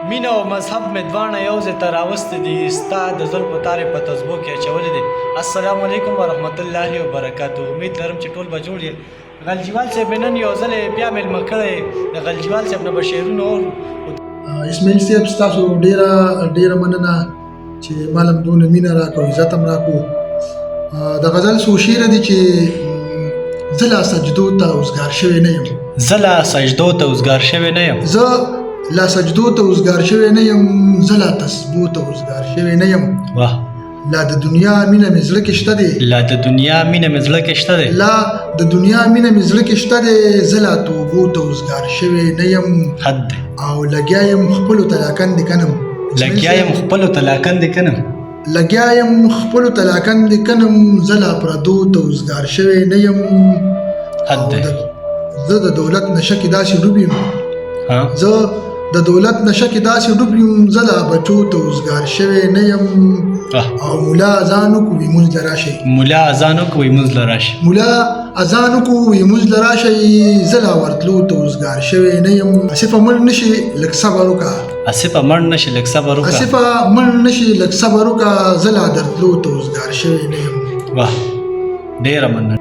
مینه او مذهب مې دواړه یو ځای ته راوستي دي ستا د زلفو تارې په تسبو کې اچولې دي. السلام علیکم ورحمت الله وبرکاتو. امید لرم چې ټول به جوړ یې. غلجیوال صاحب مې نن یو ځل بیا میلمه کړی. د غلجیوال صاحب نه به شعرونه اسماعیل صاحب ستاسو ډیره مننه چې مالم دونه مینه راکړو عزت هم راکړو. د غزل څو شعر دي چې زه لا سجدو ته اوزګار شوی نه یم. زه لا سجدو ته اوزګار شوی نه یم. زه لا سجدو ته اوزګار شوی نه یم. زه لا تسبو ته اوزګار شوی نه یم. واه. لا د دنیا مینه مې زړه کې شته دی. لا د دنیا مینه مې زړه کې شته دی. لا د دنیا مینه مې زړه کې شته دی. زه لا توبو ته اوزګار شوی نه یم. حد دی. او لګیا یم خپلو ته لاکندې کنم. لګیا یم خپلو ته لاکندې کنم. لګیا یم خپلو ته لاکندې کنم. زه لا پردو ته اوزګار شوی نه یم. حد دی. زه د دولت نشه کې داسې ډوب یم. زه د دولت نشه کې داسې ډوب یم. زه لا بچو ته اوزګار شوی نه یم. او ملا اذان وکړي مونځ له راشئ. ملا اذان وکړي مونځ له راشئ. ملا اذان وکړي مونځ له راشئ. زه لا ورتلو ته اوزګار شوی نه یم. اسفه مړ نشي لږ صبر وکړه. اسفه مړ نشي لږ صبر وکړه. اسفه مړ نشي لږ صبر وکړه. زه لا درتلو ته اوزګار شوی نه یم. واه ډیره مننه